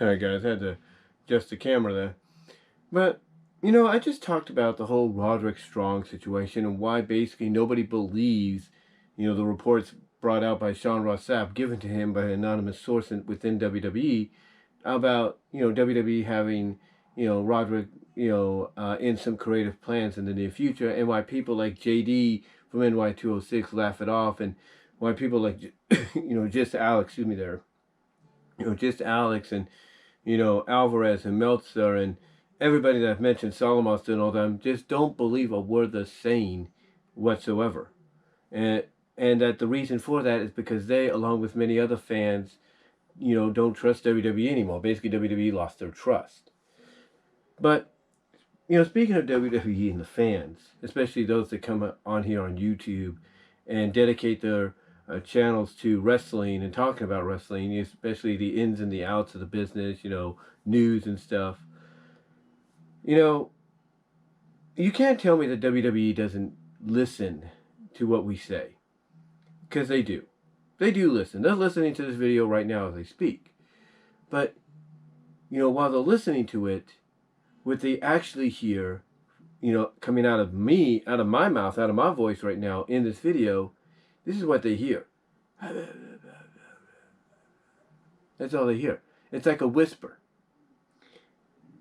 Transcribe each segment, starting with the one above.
Sorry guys, I had to adjust the camera there. But, you know, I just talked about the whole Roderick Strong situation and why basically nobody believes, you know, the reports brought out by Sean Ross Sapp, given to him by an anonymous source within WWE, about, you know, WWE having, you know, Roderick, you know, in some creative plans in the near future, and why people like JD from NY206 laugh it off, and why people like, you know, just Alex, excuse me there, you know, just Alex and, you know, Alvarez and Meltzer and everybody that I've mentioned, Solomon and all them, just don't believe a word they're saying whatsoever. And that the reason for that is because they, along with many other fans, you know, don't trust WWE anymore. Basically, WWE lost their trust. But, you know, speaking of WWE and the fans, especially those that come on here on YouTube and dedicate their channels to wrestling and talking about wrestling, especially the ins and the outs of the business, you know, news and stuff. You know, you can't tell me that WWE doesn't listen to what we say, because they do. They do listen. They're listening to this video right now as they speak. But, you know, while they're listening to it, what they actually hear, you know, coming out of me, out of my mouth, out of my voice right now in this video, this is what they hear. That's all they hear. It's like a whisper.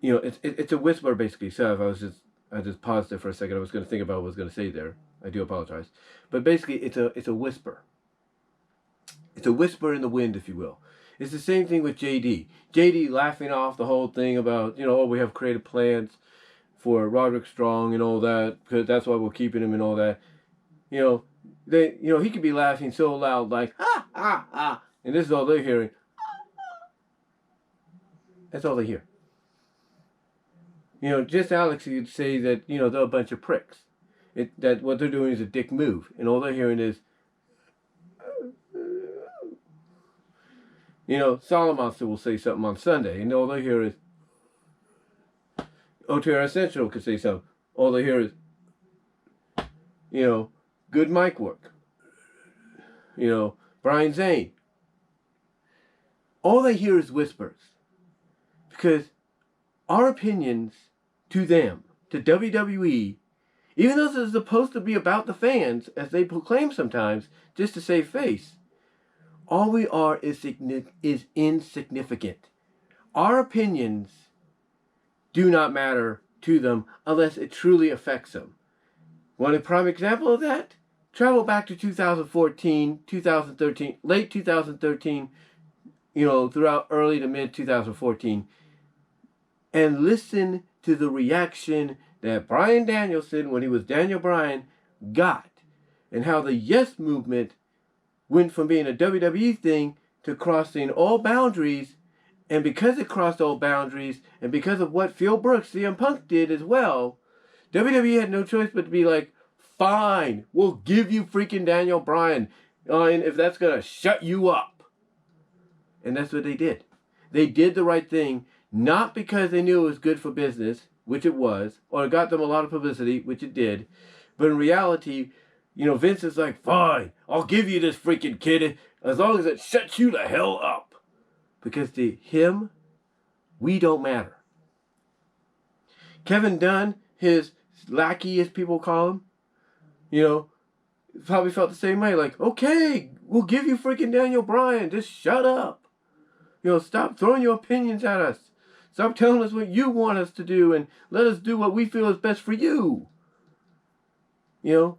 You know, it's a whisper basically. So I just paused there for a second. I was going to think about what I was going to say there. I do apologize. But basically, it's a whisper. It's a whisper in the wind, if you will. It's the same thing with JD. JD laughing off the whole thing about, you know, oh, we have creative plans for Roderick Strong and all that, because that's why we're keeping him and all that. You know, he could be laughing so loud, like, ha, ha, ha, and this is all they're hearing. That's all they hear. You know, just Alex, you'd say that, you know, they're a bunch of pricks. That what they're doing is a dick move, and all they're hearing is, you know, Solomon will say something on Sunday, and all they hear is, OTR Essential could say something. All they hear is, you know, good mic work. You know, Brian Zane. All they hear is whispers. Because our opinions to them, to WWE, even though this is supposed to be about the fans, as they proclaim sometimes, just to save face, all we are is insignificant. Our opinions do not matter to them unless it truly affects them. Want a prime example of that? Travel back to 2014, 2013, late 2013, you know, throughout early to mid 2014, and listen to the reaction that Bryan Danielson, when he was Daniel Bryan, got, and how the Yes movement went from being a WWE thing to crossing all boundaries. And because it crossed all boundaries, and because of what Phil Brooks, CM Punk, did as well, WWE had no choice but to be like, fine, we'll give you freaking Daniel Bryan, and if that's going to shut you up. And that's what they did. They did the right thing, not because they knew it was good for business, which it was, or it got them a lot of publicity, which it did, but in reality, you know, Vince is like, fine, I'll give you this freaking kid as long as it shuts you the hell up. Because to him, we don't matter. Kevin Dunn, his lackey, as people call him, you know, probably felt the same way. Like, okay, we'll give you freaking Daniel Bryan. Just shut up. You know, stop throwing your opinions at us. Stop telling us what you want us to do and let us do what we feel is best for you. You know,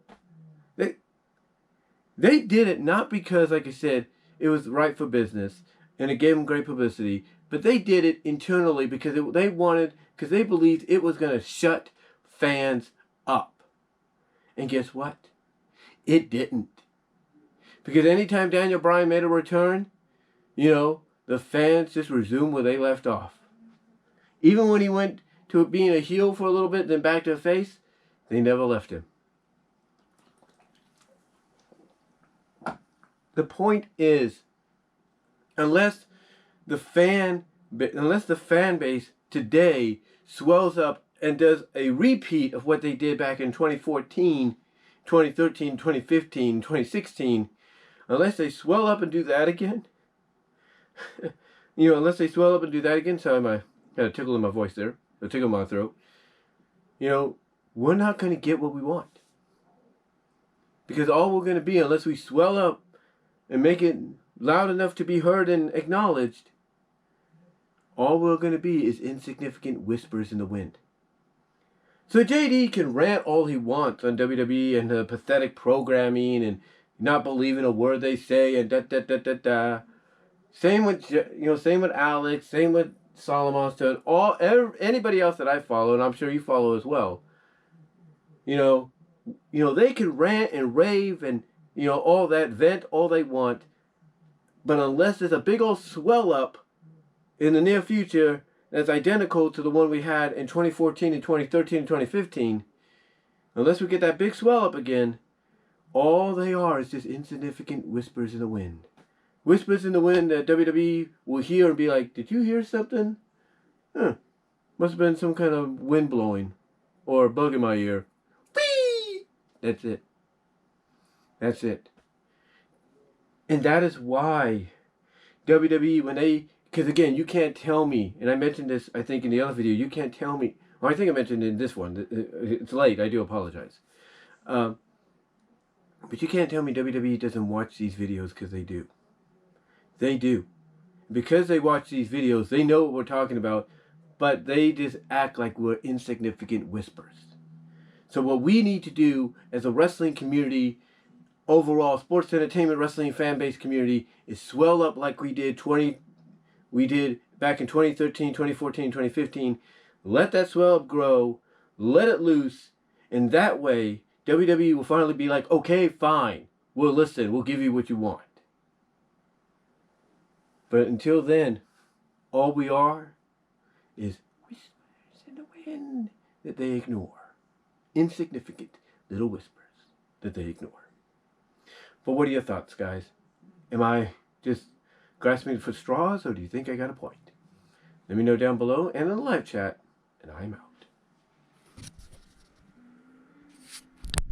they did it not because, like I said, it was right for business and it gave them great publicity, but they did it internally because because they believed it was going to shut fans up. And guess what? It didn't. Because anytime Daniel Bryan made a return, you know, the fans just resumed where they left off. Even when he went to being a heel for a little bit, then back to a face, they never left him. The point is, unless the fan base today swells up and does a repeat of what they did back in 2014, 2013, 2015, 2016, unless they swell up and do that again, You know, unless they swell up and do that again. Sorry, I had a tickle in my voice there. A tickle in my throat. You know, we're not going to get what we want. Because all we're going to be, unless we swell up and make it loud enough to be heard and acknowledged, all we're going to be is insignificant whispers in the wind. So JD can rant all he wants on WWE and the pathetic programming and not believing a word they say and da. Same with Alex, same with Solomon Stone, anybody else that I follow, and I'm sure you follow as well. You know, they can rant and rave and all that, vent all they want, but unless there's a big old swell up in the near future that's identical to the one we had in 2014 and 2013 and 2015, unless we get that big swell up again, all they are is just insignificant whispers in the wind. Whispers in the wind that WWE will hear and be like, did you hear something? Must have been some kind of wind blowing or a bug in my ear. Whee! That's it. That's it. And that is why WWE, when they, because again, you can't tell me, and I mentioned this, I think, in the other video, you can't tell me, well, I think I mentioned it in this one, it's late, I do apologize. But you can't tell me WWE doesn't watch these videos, because they do. They do. Because they watch these videos, they know what we're talking about, but they just act like we're insignificant whispers. So what we need to do as a wrestling community, overall sports entertainment wrestling fan base community, is swell up like we did back in 2013, 2014, 2015. Let that swell up grow, let it loose, and that way WWE will finally be like, okay, fine, we'll listen, we'll give you what you want. But until then, all we are is whispers in the wind that they ignore. Insignificant little whispers that they ignore. But what are your thoughts, guys? Am I just grasping for straws, or do you think I got a point? Let me know down below and in the live chat, and I'm out.